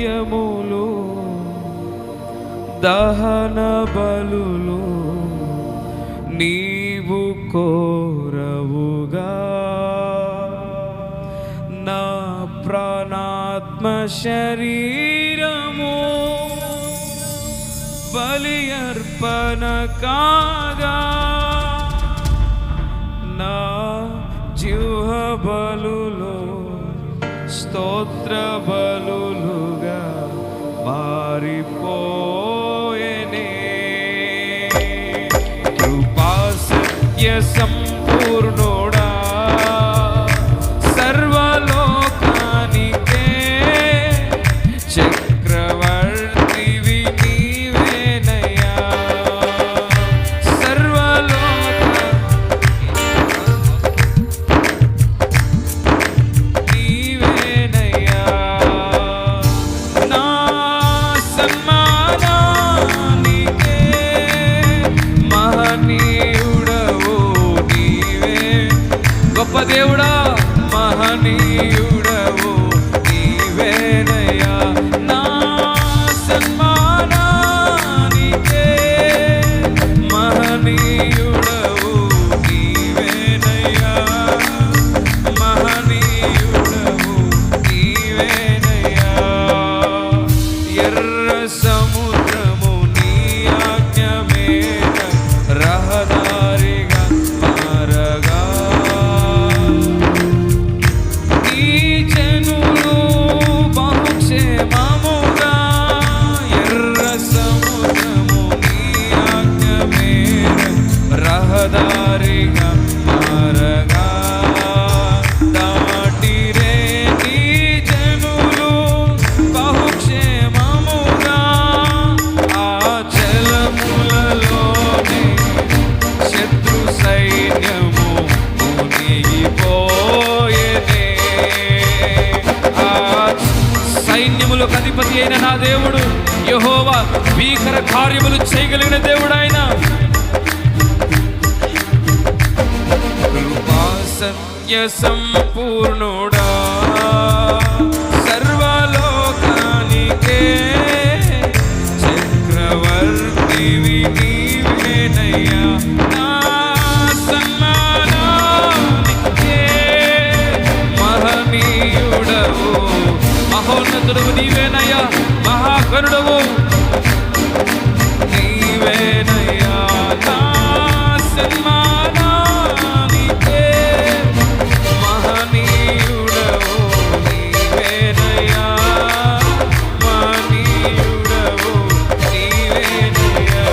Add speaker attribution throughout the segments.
Speaker 1: నైవేద్యములు దహన బలులు నీవు కోరవుగా, నా ప్రాణాత్మ శరీరము బలి అర్పణ కాగా, నా జీవ బలులో స్తోత్ర బలులుగా మారిపోయేనే. కృపా సత్య సంపూర్ణుడా సర్వలోకానికే చక్రవర్తివి నీవేనయ్యా. నీవేనయ్యా. నా సన్మానానికే మహనీయుడవు నీవే. గొప్ప దేవుడా మహనీయుడవు నీవేనయ్యా. నా సన్మానానికే మహనీయుడవు నీవేనయ్యా. మహనీయుడవు నీవేనయ్యా. ఎర్ర సముద్రము నీ ఆజ్ఞ మీద రహదారిగా మారగా, ఈ జనులు బహుక్షేమముగా. ఎర్ర సముద్రము నీ ఆజ్ఞ మీద రహదారిగా మారగా, దాటిరే ఈ జనులు బహుక్షేమముగా. ఆ జలములలోనే శత్రు సైన్యము మునిగిపోయేనే. ఆ సైన్యములకు అధిపతి అయిన నా దేవుడు యెహోవా భీకర కార్యములు చేయగలిగిన దేవుడు ఆయన. కృపా సత్య సంపూర్ణుడా సర్వలోకానికే చక్రవర్తివి నీవేనయ్యా. నా సన్మానానికే మహనీయుడవు మహోన్నతుడవు నీవేనయ్యా. మహాకరుడవు నీవేనయ్యా. నా సన్మానానికే మహనీయుడవు నీవేనయ్యా. మహనీయుడవు నీవేనయ్యా.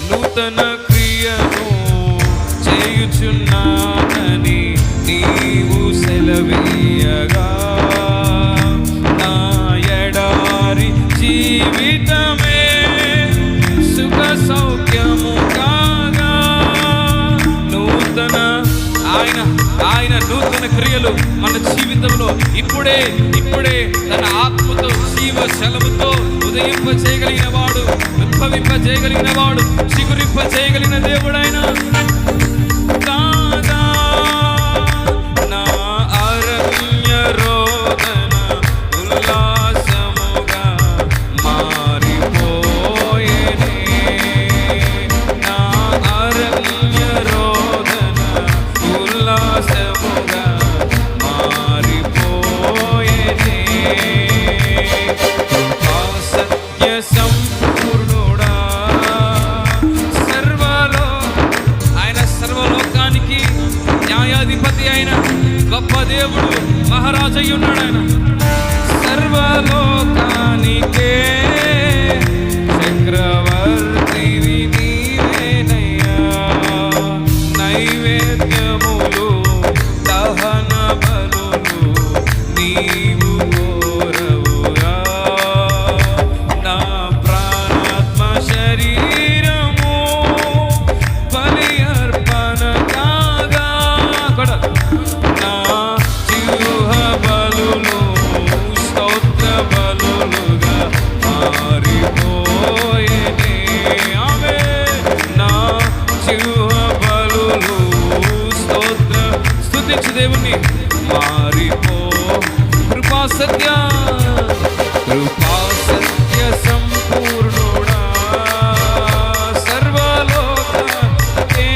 Speaker 1: నూతన క్రియను చేయుచున్నానని నీవు సెలవీయగా, నా ఎడారి జీవితమే సుఖ సౌఖ్యము కాగా. నూతన ఆయన నూతన క్రియలు మన జీవితంలో ఇప్పుడే తన ఆత్మతో జీవ శలముతో ఉదయింప చేయగలిగిన వాడు, ఉద్భవింప చేయగలిగిన వాడు, చిగురింప చేయగలిగిన దేవుడైన కాగా. నా అరణ్య రోదన ఉల్లాసముగా మారిపోయేనే. నా అరణ్య రోదన ఉల్లాసముగా మారిపోయేనే. కృపా సత్య సంపూర్ణుడా ఆయన సర్వలోకానికి న్యాయాధిపతి అయిన గొప్ప దేవుడు మహారాజయ్య ఉన్నాడు. ఆయన సర్వలోకానికే చక్రవర్తివి నీవేనయ్యా. నైవేద్యములు దహన బలులు నీవు కోరవుగా, నా ప్రాణాత్మ శరీరము బలి అర్పణ కాగా, నా జీవ బలులు స్తోత్ర బలులుగా మారిపోయేనే. ఆమేన్. నా జీవ బలులు స్తోత్ర స్తుతించు దేవుని మారిపో. కృపా సత్య కృపా సత్య సంపూర్ణుడా సర్వలోకే.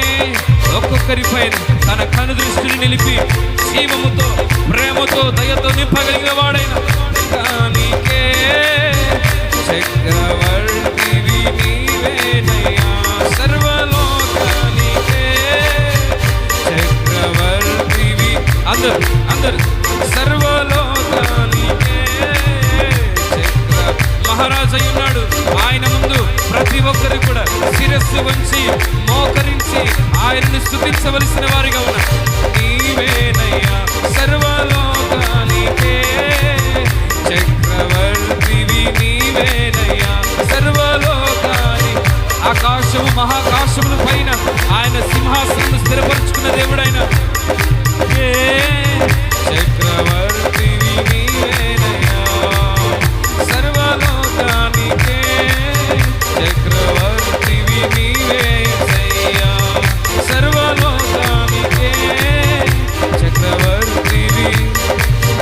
Speaker 1: ఒక్కొక్కరిపై తన కను దృష్టిని నిలిపి జీవముతో ప్రేమతో దయతో నింపగలిగిన వాడైన నీకే చక్రవర్తివి నీవేనయ్యా. సర్వలోకానికే చక్రవర్తివి. అందరు సర్వలోకానికే మహారాజు ఉన్నాడు. ఆయన ముందు ప్రతి ఒక్కరు కూడా శిరస్సు వంచి మోకరించి ఆయనను స్తుతించవలసిన వారిగా ఉన్నారు. నీవేనయ్యా సర్వలోకానికే చక్రవర్తివి నీవేనయ్యా. సర్వలోకాని ఆకాశము మహాకాశముల పైన ఆయన సింహాసనం స్థిరపరుచుకున్న దేవుడైన చక్రవర్తివి నీవేనయ్యా. సర్వలోకానికే చక్రవర్తివి నీవేనయ్యా. సర్వలోకానికే చక్రవర్తివి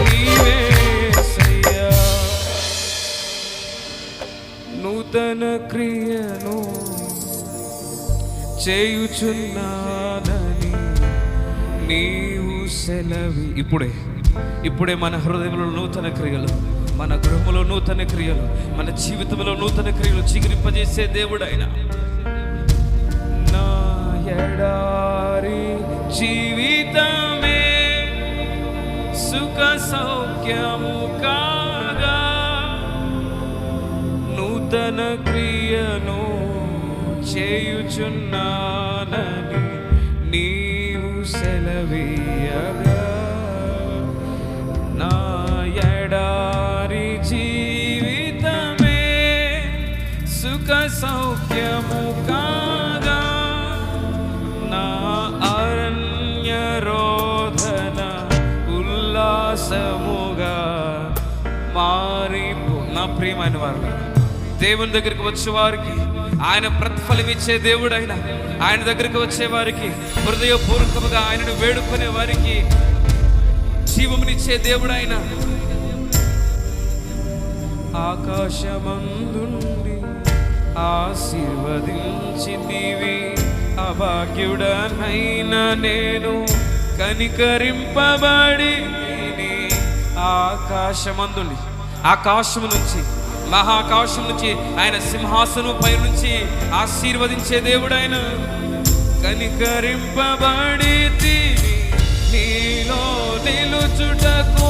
Speaker 1: నీవేనయ్యా. నూతన క్రియను చేయుచున్నానని నీవు సెలవి. ఇప్పుడే మన హృదయంలో నూతన క్రియలు, మన గృహంలో నూతన క్రియలు, మన జీవితంలో నూతన క్రియలు చిగురింపజేసే దేవుడైన నా ఎడారి జీవితమే సుఖ సౌఖ్యము కాగా నూతన క్రియను చేయుచున్నానని నీవు సెలవీయగా నా ఎడారి జీవితమే సుఖ సౌఖ్యము కాగా నా అరణ్య రోధన ఉల్లాసముగా మారిపో. నా ప్రియమైన వారు, దేవుని దగ్గరికి వచ్చే వారికి ఆయన ప్రతిఫలం ఇచ్చే దేవుడు. ఆయన దగ్గరికి వచ్చే వారికి హృదయపూర్వకముగా ఆయనను వేడుకునే వారికి జీవమునిచ్చే దేవుడు ఆయన. ఆకాశమందుండి ఆశీర్వదించితివి అభాగ్యుడనైనా నేను కనికరింపబడి. ఆకాశమందుండి ఆకాశము నుంచి మహాకాశం నుంచి ఆయన సింహాసనం పై నుంచి ఆశీర్వదించే దేవుడు ఆయన. కనికరింపబడి నీలో నిలుచుటకు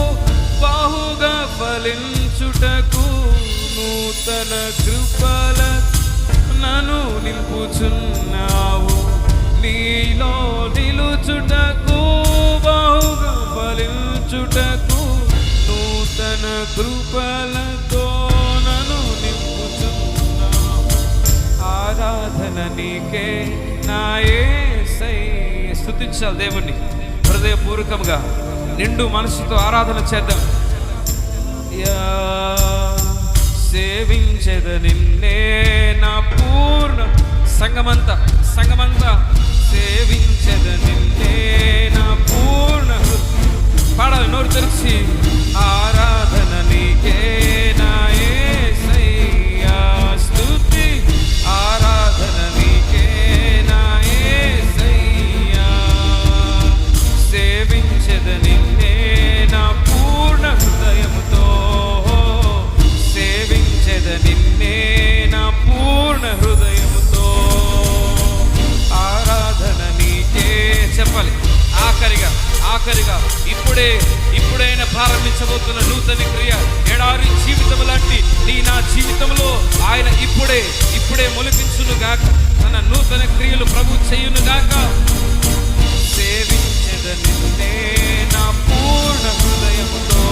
Speaker 1: బహుగా ఫలించుటకు నూతన కృపల నన్ను నింపుచున్నావు. నీలో నిలుచుటకు బహుగా ఫలించుటకు నూతన కృపలతో నన్ను నింపుచున్నావు. ఆరాధన నీకే నా యేసయ్యా. స్తుతించాలి దేవుణ్ణి హృదయపూర్వకంగా నిండు మనసుతో ఆరాధన చేద్దాం. సేవించెద నిన్నే నా పూర్ణ సంగమంతా సేవించెద నిన్నే నా పూర్ణ. పాడాలి నోరు తెరిచి. ఆరాధన నీకే నా యేసయ్యా. స్తుతి ఆరాధన నీకే నా యేసయ్యా. సేవించెద నిన్నే నా పూర్ణ హృదయముతో సేవించెద నిన్నే నా పూర్ణ హృదయముతో. ఆరాధన నీకే. చెప్పాలి ఆఖరిగా ఇప్పుడైనా ప్రారంభించబోతున్న నూతన క్రియ ఎడారి జీవితం లాంటి నా జీవితంలో ఆయన ఇప్పుడే మొలిపించును గాక. తన నూతన క్రియలు ప్రభు చేయును గాక. సేవించెద నిన్నే నా పూర్ణ హృదయంతో